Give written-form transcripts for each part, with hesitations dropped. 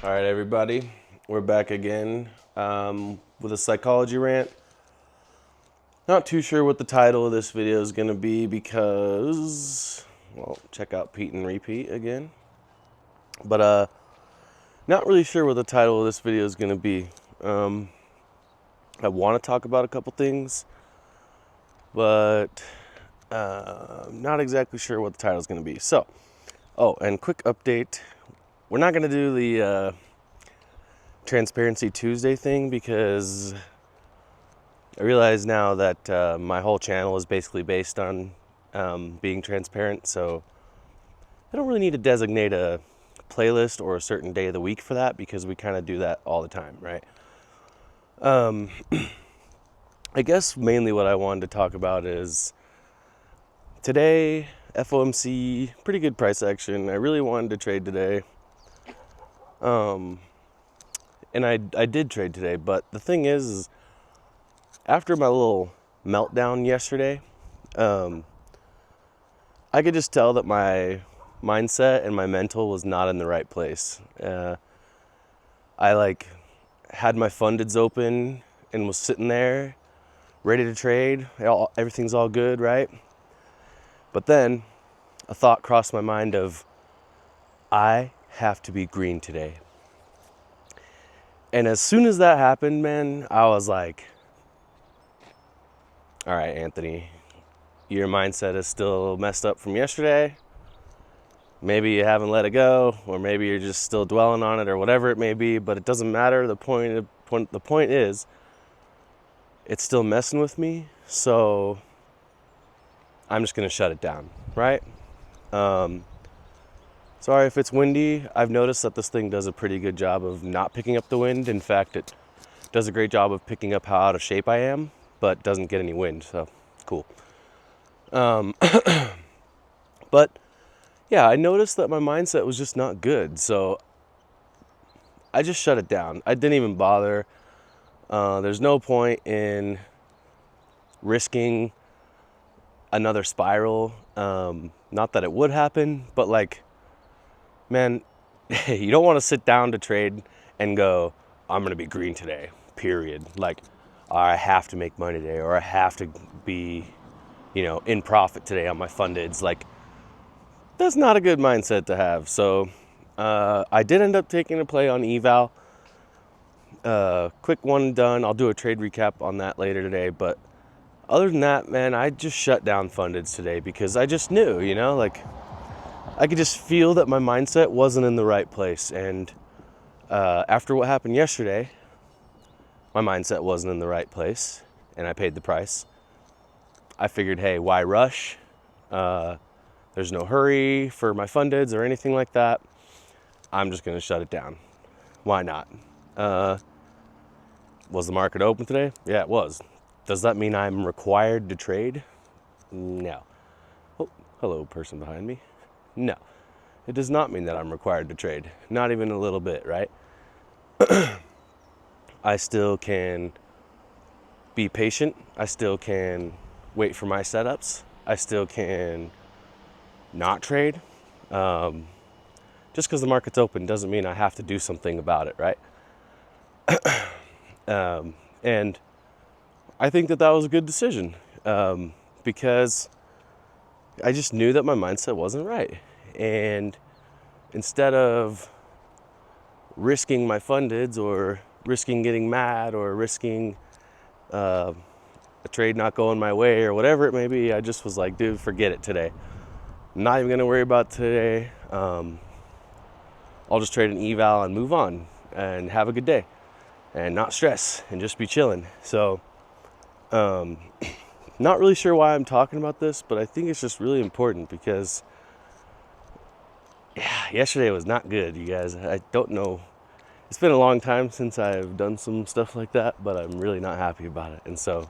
All right, everybody, we're back again with a psychology rant. Not too sure what the title of this video is going to be because, well, check out Pete and Repeat again. But not really sure what the title of this video is going to be. I want to talk about a couple things, but not exactly sure what the title is going to be. So, and quick update. We're not going to do the Transparency Tuesday thing because I realize now that my whole channel is basically based on being transparent, so I don't really need to designate a playlist or a certain day of the week for that because we kind of do that all the time, right? I guess mainly what I wanted to talk about is today, FOMC, pretty good price action. I really wanted to trade today. And I did trade today, but the thing is after my little meltdown yesterday, I could just tell that my mindset and my mental was not in the right place. I had my fundeds open and was sitting there ready to trade. Everything's all good, right? But then a thought crossed my mind of, I have to be green today. And as soon as that happened, man, I was like, all right, Anthony, your mindset is still messed up from yesterday. Maybe you haven't let it go, or maybe you're just still dwelling on it, or whatever it may be, but it doesn't matter. The point is, it's still messing with me, so I'm just going to shut it down, right? Sorry if it's windy. I've noticed that this thing does a pretty good job of not picking up the wind. In fact, it does a great job of picking up how out of shape I am, but doesn't get any wind, so cool. But yeah, I noticed that my mindset was just not good, so I just shut it down. I didn't even bother. There's no point in risking another spiral. Not that it would happen, but man, you don't want to sit down to trade and go, I'm going to be green today, period. I have to make money today, or I have to be, in profit today on my fundeds. That's not a good mindset to have. So I did end up taking a play on eval. Quick one done. I'll do a trade recap on that later today. But other than that, man, I just shut down fundeds today because I just knew, I could just feel that my mindset wasn't in the right place. And after what happened yesterday, my mindset wasn't in the right place, and I paid the price. I figured, hey, why rush? There's no hurry for my fundeds or anything like that. I'm just going to shut it down. Why not? Was the market open today? Yeah, it was. Does that mean I'm required to trade? No. Oh, hello, person behind me. No, it does not mean that I'm required to trade. Not even a little bit, right? I still can be patient. I still can wait for my setups. I still can not trade. Just because the market's open doesn't mean I have to do something about it, right? And I think that was a good decision because I just knew that my mindset wasn't right. And instead of risking my fundeds or risking getting mad or risking a trade not going my way or whatever it may be, I just was like, dude, forget it today. I'm not even going to worry about today. I'll just trade an eval and move on and have a good day and not stress and just be chilling. So not really sure why I'm talking about this, but I think it's just really important because yesterday was not good, you guys. I don't know. It's been a long time since I've done some stuff like that, but I'm really not happy about it. And so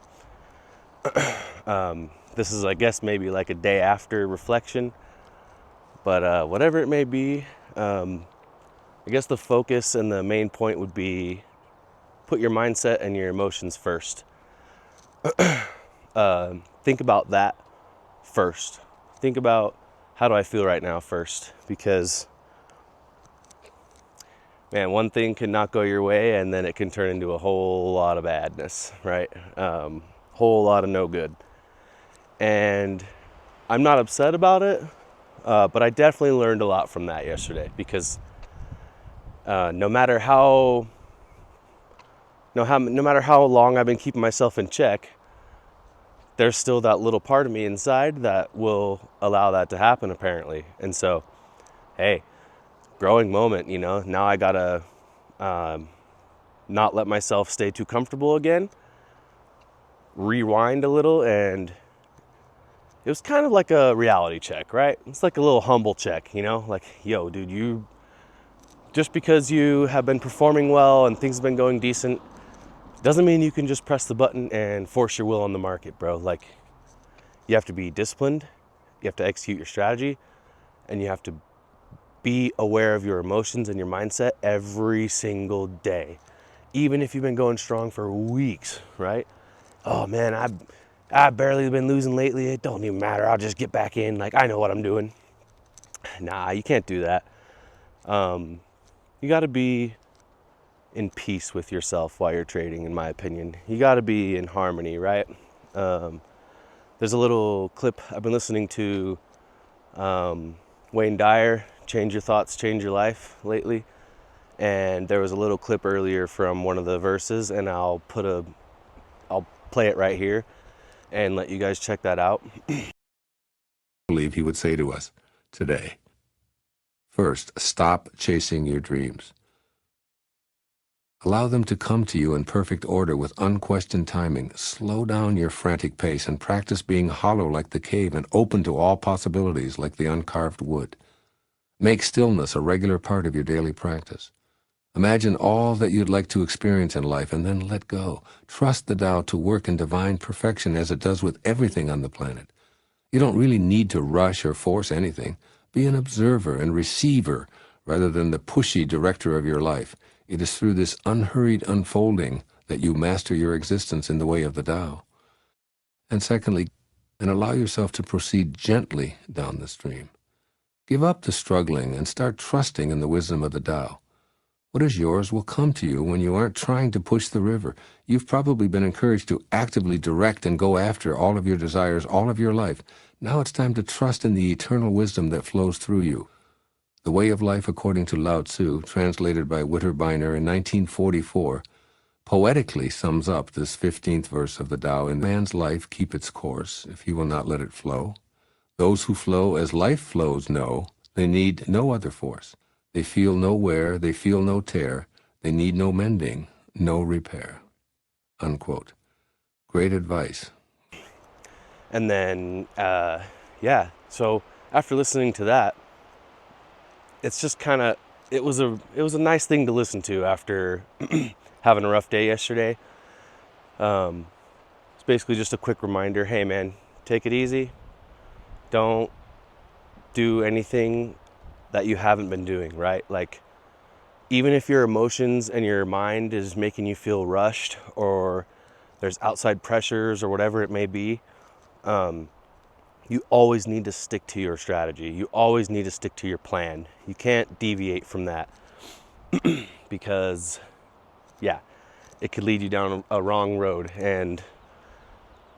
this is, I guess, maybe like a day after reflection, but whatever it may be, I guess the focus and the main point would be put your mindset and your emotions first. Think about that first. Think about, how do I feel right now first? Because man, one thing can not go your way and then it can turn into a whole lot of badness, right? Whole lot of no good. And I'm not upset about it, but I definitely learned a lot from that yesterday, because no matter how long I've been keeping myself in check, there's still that little part of me inside that will allow that to happen, apparently. And so, hey, growing moment, now I gotta not let myself stay too comfortable again, rewind a little. And it was kind of like a reality check, right? It's like a little humble check, like, yo, dude, just because you have been performing well and things have been going decent doesn't mean you can just press the button and force your will on the market, bro. Like, you have to be disciplined, you have to execute your strategy, and you have to be aware of your emotions and your mindset every single day. Even if you've been going strong for weeks, right? Oh man, I've barely been losing lately. It don't even matter. I'll just get back in. Like, I know what I'm doing. Nah, you can't do that. You got to be in peace with yourself while you're trading, in my opinion. You got to be in harmony, right? There's a little clip I've been listening to, Wayne Dyer, Change Your Thoughts, Change Your Life, lately. And there was a little clip earlier from one of the verses, and I'll play it right here and let you guys check that out. I believe he would say to us today. First, stop chasing your dreams. Allow them to come to you in perfect order with unquestioned timing. Slow down your frantic pace and practice being hollow like the cave and open to all possibilities like the uncarved wood. Make stillness a regular part of your daily practice. Imagine all that you'd like to experience in life and then let go. Trust the Tao to work in divine perfection as it does with everything on the planet. You don't really need to rush or force anything. Be an observer and receiver rather than the pushy director of your life. It is through this unhurried unfolding that you master your existence in the way of the Tao. And secondly, allow yourself to proceed gently down the stream. Give up the struggling and start trusting in the wisdom of the Tao. What is yours will come to you when you aren't trying to push the river. You've probably been encouraged to actively direct and go after all of your desires all of your life. Now it's time to trust in the eternal wisdom that flows through you. The Way of Life According to Lao Tzu, translated by Witterbiner in 1944, poetically sums up this 15th verse of the Tao. In man's life keep its course, if he will not let it flow. Those who flow as life flows know they need no other force. They feel no wear, they feel no tear, they need no mending, no repair. Unquote. Great advice. And then, so after listening to that, it's just kind of, it was a nice thing to listen to after having a rough day yesterday. It's basically just a quick reminder, hey man, take it easy. Don't do anything that you haven't been doing, right? Like, even if your emotions and your mind is making you feel rushed, or there's outside pressures or whatever it may be, you always need to stick to your strategy. You always need to stick to your plan. You can't deviate from that because, it could lead you down a wrong road, and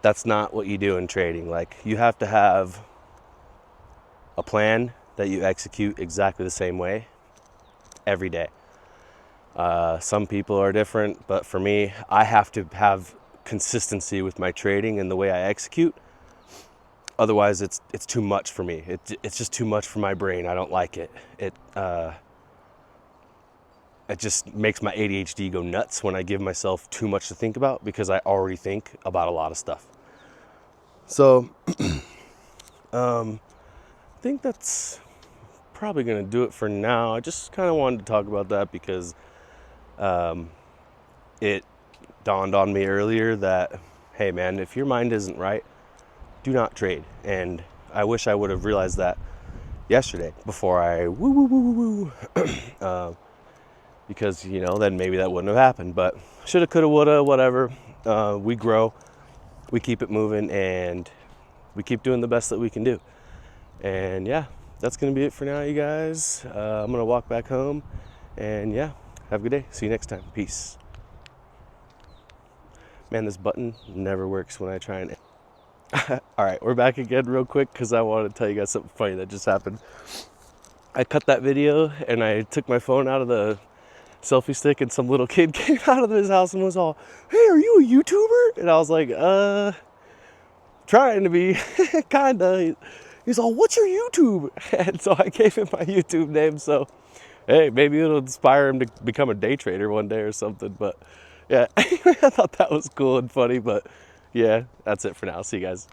that's not what you do in trading. Like, you have to have a plan that you execute exactly the same way every day. Some people are different, but for me, I have to have consistency with my trading and the way I execute. Otherwise, it's too much for me. It's just too much for my brain. I don't like it. It just makes my ADHD go nuts when I give myself too much to think about, because I already think about a lot of stuff. So, I think that's probably going to do it for now. I just kind of wanted to talk about that because it dawned on me earlier that, hey man, if your mind isn't right, do not trade. And I wish I would have realized that yesterday before I because then maybe that wouldn't have happened. But shoulda, coulda, woulda, whatever. We grow, we keep it moving, and we keep doing the best that we can do. And that's gonna be it for now, you guys. I'm gonna walk back home, and Have a good day. See you next time. Peace. Man, this button never works when I try and... All right, we're back again real quick because I want to tell you guys something funny that just happened. I cut that video and I took my phone out of the selfie stick, and some little kid came out of his house and was all, "Hey, are you a YouTuber?" And I was like, trying to be, kinda. He's all, "What's your YouTube?" And so I gave him my YouTube name. So, hey, maybe it'll inspire him to become a day trader one day or something. But yeah, I thought that was cool and funny. But yeah, that's it for now. See you guys.